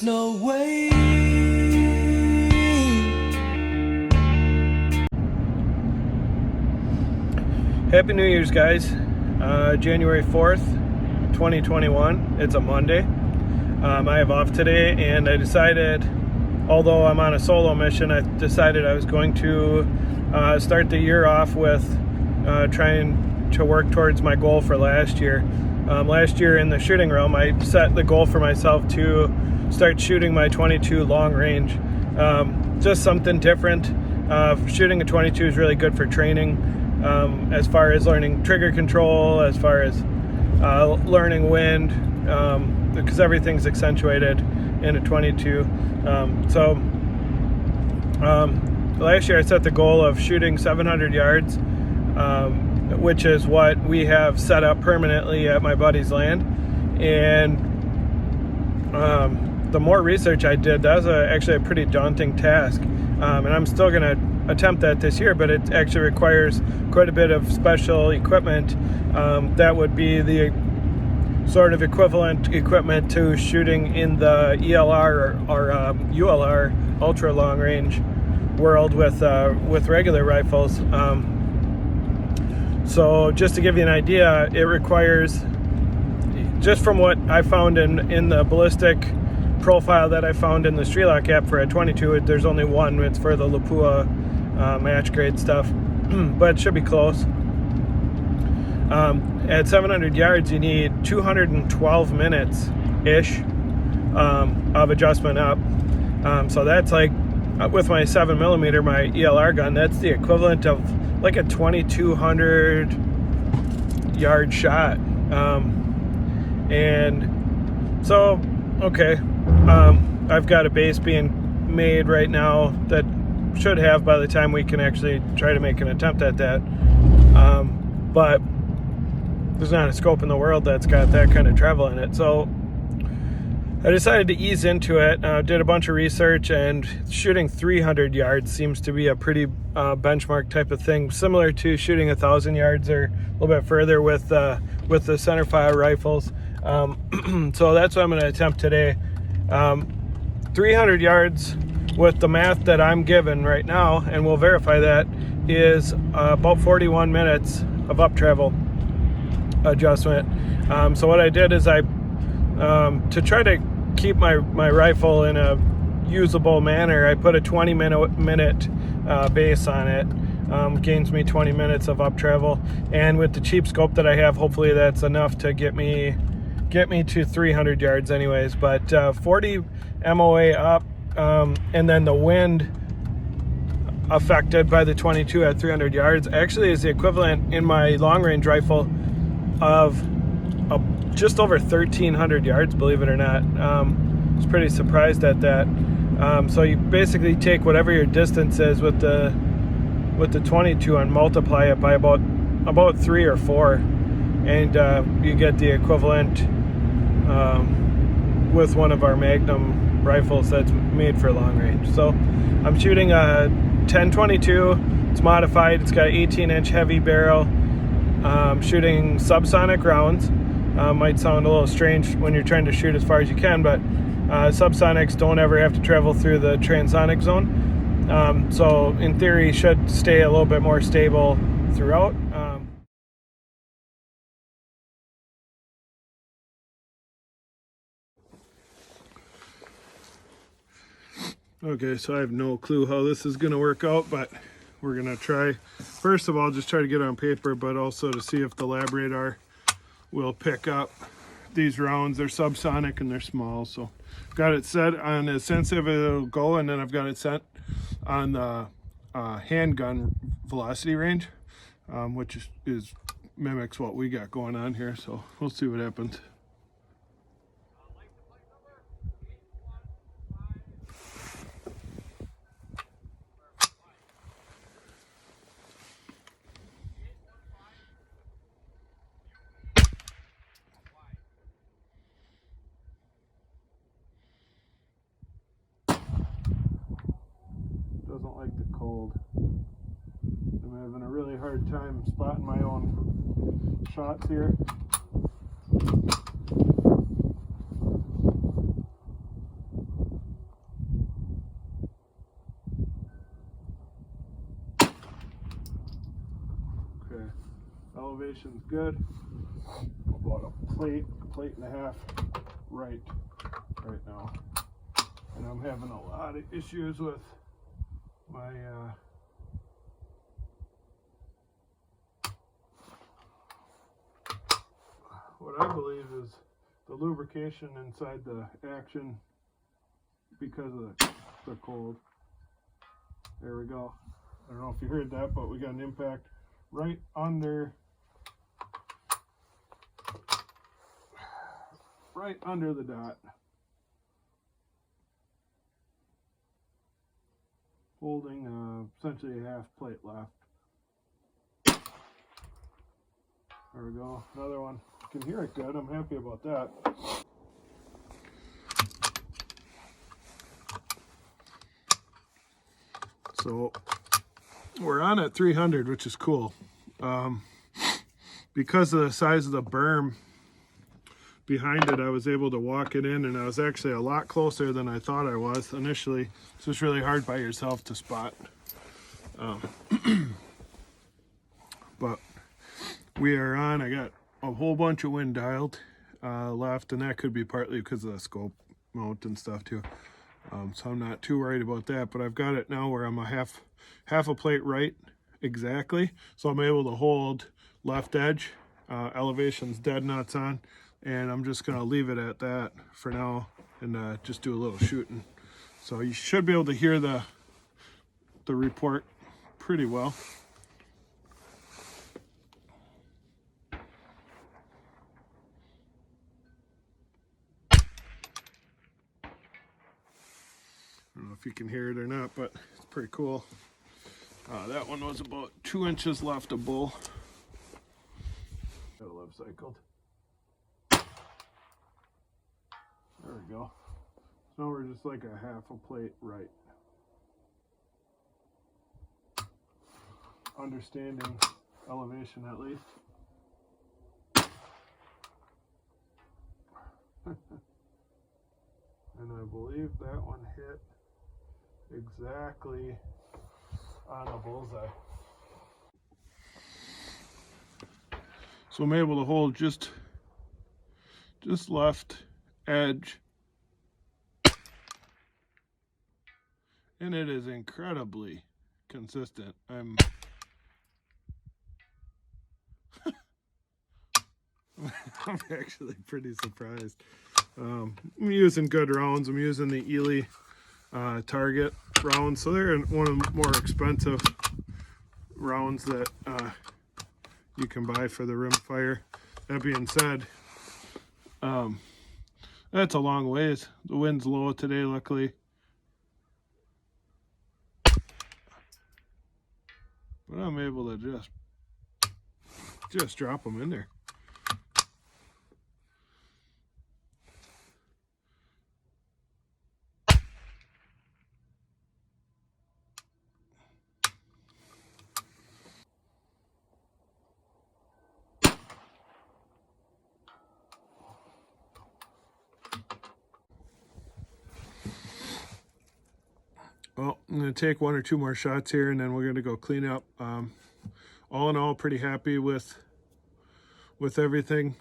There's no way. Happy New Year's, guys. January 4th, 2021. It's a Monday. I have off today, and I decided, although I'm on a solo mission, I decided I was going to start the year off with trying to work towards my goal for last year. Last year in the shooting realm, I set the goal for myself to start shooting my 22 long range. Just something different. Shooting a 22 is really good for training, as far as learning trigger control, as far as learning wind, because everything's accentuated in a 22. Last year I set the goal of shooting 700 yards, which is what we have set up permanently at my buddy's land. And the more research I did, that was actually a pretty daunting task. And I'm still going to attempt that this year, but it actually requires quite a bit of special equipment. That would be the sort of equivalent equipment to shooting in the ELR or ULR, ultra long range world with regular rifles. So just to give you an idea, it requires, just from what I found in the ballistic profile that I found in the Strelok app for a 22, there's only one. It's for the Lapua match grade stuff, but it should be close. At 700 yards, you need 212 minutes ish of adjustment up. So that's like, with my 7mm, my ELR gun, that's the equivalent of like a 2,200 yard shot. And so, okay, I've got a base being made right now that should have by the time we can actually try to make an attempt at that. But there's not a scope in the world that's got that kind of travel in it. So I decided to ease into it, did a bunch of research, and shooting 300 yards seems to be a pretty benchmark type of thing, similar to shooting 1,000 yards or a little bit further with the centerfire rifles. So that's what I'm going to attempt today. 300 yards with the math that I'm given right now, and we'll verify that, is about 41 minutes of up travel adjustment. So what I did is I, to try to keep my rifle in a usable manner, I put a 20-minute base on it. Gains me 20 minutes of up travel, and with the cheap scope that I have, hopefully that's enough to get me to 300 yards anyways. But 40 MOA up, and then the wind affected by the 22 at 300 yards actually is the equivalent in my long range rifle of just over 1,300 yards, believe it or not. I was pretty surprised at that. So you basically take whatever your distance is with the 22 and multiply it by about 3 or 4, and you get the equivalent with one of our Magnum rifles that's made for long range. So I'm shooting a 10-22. It's modified. It's got an 18-inch heavy barrel. Shooting subsonic rounds. Might sound a little strange when you're trying to shoot as far as you can, but subsonics don't ever have to travel through the transonic zone. So in theory, should stay a little bit more stable throughout. Okay, so I have no clue how this is going to work out, but we're going to try. First of all, just try to get it on paper, but also to see if the lab radar will pick up these rounds. They're subsonic and they're small, so got it set on as sensitive as it'll go, and then I've got it set on the handgun velocity range, which is mimics what we got going on here, so we'll see what happens. Doesn't like the cold. I'm having a really hard time spotting my own shots here. elevation's good. About a plate and a half right now. And I'm having a lot of issues with my what I believe is the lubrication inside the action because of the cold. There we go. I don't know if you heard that, but we got an impact right under the dot. Holding essentially a half plate left. There we go. Another one. You can hear it good. I'm happy about that. So we're on at 300, which is cool. Because of the size of the berm behind it, I was able to walk it in, and I was actually a lot closer than I thought I was initially. It's just really hard by yourself to spot. But we are on. I got a whole bunch of wind dialed left, and that could be partly because of the scope mount and stuff too. So I'm not too worried about that, but I've got it now where I'm a half a plate right exactly. So I'm able to hold left edge, elevation's dead nuts on, and I'm just gonna leave it at that for now and just do a little shooting. So you should be able to hear the report pretty well. I don't know if you can hear it or not, but it's pretty cool. That one was about 2 inches left of bull. Got a left cycled. There we go. So we're just like a half a plate right. Understanding elevation at least. And I believe that one hit exactly on a bullseye. So I'm able to hold just left edge, and it is incredibly consistent. I'm actually pretty surprised. I'm using good rounds. I'm using the Ely Target rounds, so they're one of the more expensive rounds that you can buy for the rimfire. That being said, that's a long ways. The wind's low today, luckily. But I'm able to just drop them in there. Well, I'm going to take 1 or 2 more shots here, and then we're going to go clean up. All in all, pretty happy with everything.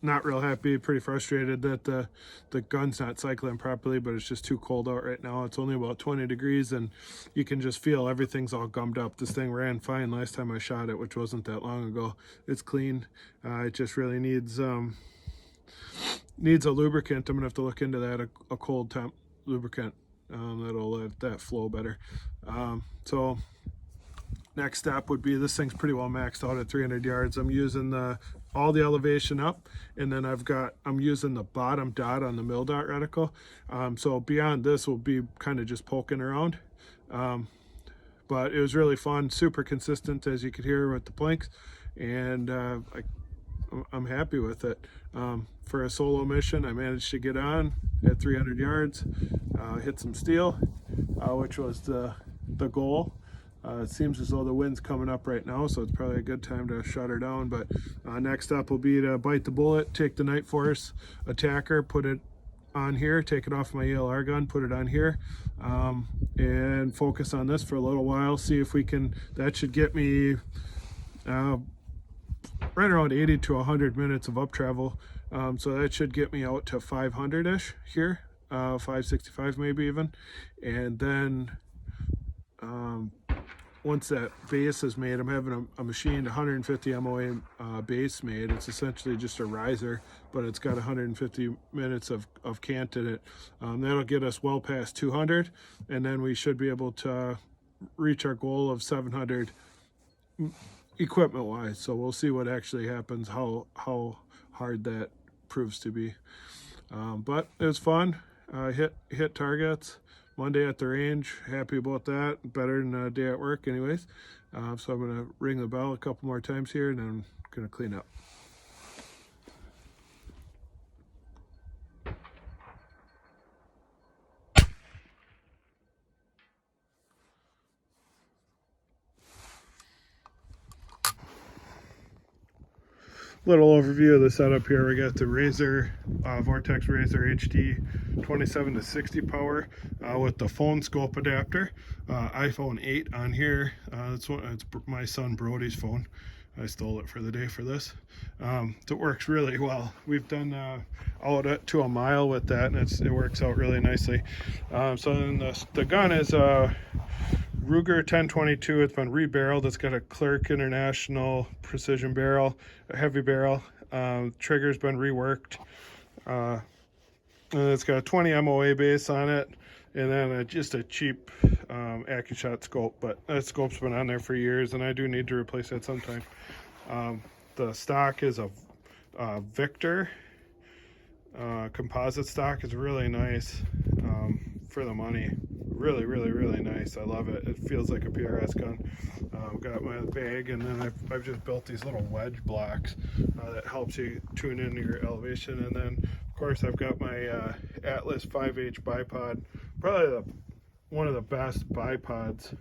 Not real happy, pretty frustrated that the gun's not cycling properly, but it's just too cold out right now. It's only about 20 degrees, and you can just feel everything's all gummed up. This thing ran fine last time I shot it, which wasn't that long ago. It's clean. It just really needs a lubricant. I'm going to have to look into that, a cold temp lubricant. That'll let that flow better. So next step would be, this thing's pretty well maxed out at 300 yards. I'm using all the elevation up, and then I'm using the bottom dot on the mil dot reticle. So beyond this will be kind of just poking around. But it was really fun, super consistent, as you could hear with the planks, and I'm happy with it. For a solo mission, I managed to get on at 300 yards, hit some steel, which was the goal. It seems as though the wind's coming up right now, so it's probably a good time to shut her down. But next up will be to bite the bullet, take the Night Force attacker, put it on here, take it off my ELR gun, put it on here, and focus on this for a little while, see if we can, that should get me right around 80 to 100 minutes of up travel. So that should get me out to 500-ish here, 565 maybe even. And then once that base is made, I'm having a machined 150 MOA base made. It's essentially just a riser, but it's got 150 minutes of cant in it. That'll get us well past 200, and then we should be able to reach our goal of 700 equipment wise. So we'll see what actually happens, how hard that proves to be. But it was fun. Hit targets Monday at the range. Happy about that. Better than a day at work anyways. So I'm gonna ring the bell a couple more times here, and then I'm gonna clean up. Little overview of the setup here. We got the Razer Vortex Razer HD 27 to 60 power with the phone scope adapter. iPhone 8 on here. It's my son Brody's phone. I stole it for the day for this. It works really well. We've done out to a mile with that, and it works out really nicely. So then the gun is Ruger 1022. It's been rebarreled. It's got a Clerk International precision barrel, a heavy barrel. Trigger's been reworked. And it's got a 20 MOA base on it, and then just a cheap AccuShot scope. But that scope's been on there for years, and I do need to replace that sometime. The stock is a Victor composite stock. Is really nice for the money. Really nice. I love it. It feels like a PRS gun. Got my bag, and then I've just built these little wedge blocks that helps you tune into your elevation. And then of course I've got my Atlas 5H bipod, probably one of the best bipods,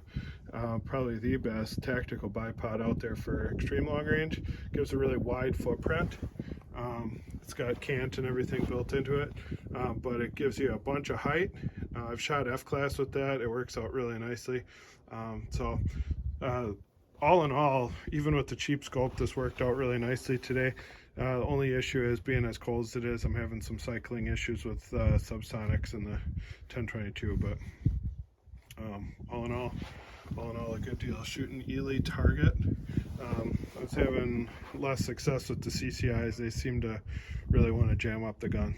probably the best tactical bipod out there for extreme long range. Gives a really wide footprint. It's got cant and everything built into it, but it gives you a bunch of height. I've shot F-class with that. It works out really nicely. All in all, even with the cheap scope, this worked out really nicely today. The only issue is, being as cold as it is, I'm having some cycling issues with subsonics in the 1022, but all in all, a good deal. Shooting Ely target. I was having less success with the CCIs. They seem to really want to jam up the gun.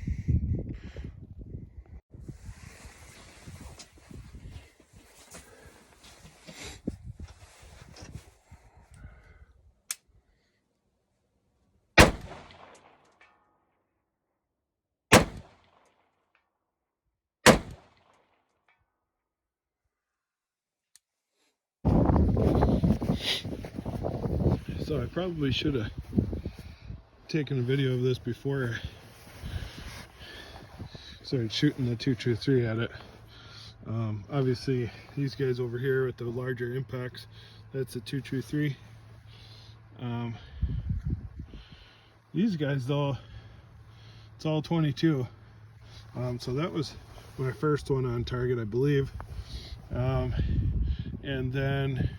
So I probably should have taken a video of this before I started shooting the 223 at it. Obviously these guys over here with the larger impacts, that's a 223. These guys though, it's all 22. So that was my first one on target, I believe. And then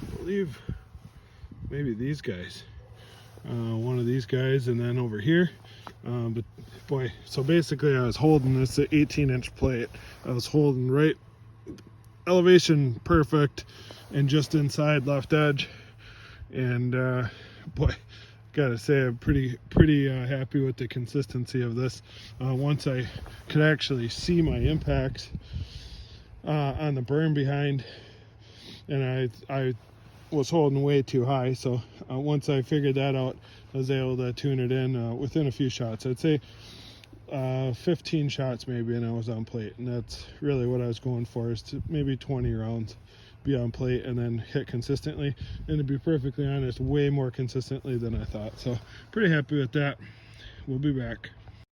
I believe maybe these guys, one of these guys, and then over here. But boy, so basically I was holding this 18-inch plate. I was holding right elevation perfect and just inside left edge, and boy, gotta say I'm pretty happy with the consistency of this. Once I could actually see my impacts on the berm behind, and I was holding way too high, so once I figured that out, I was able to tune it in within a few shots. I'd say 15 shots maybe, and I was on plate, and that's really what I was going for, is to maybe 20 rounds be on plate and then hit consistently, and to be perfectly honest, way more consistently than I thought. So pretty happy with that. We'll be back.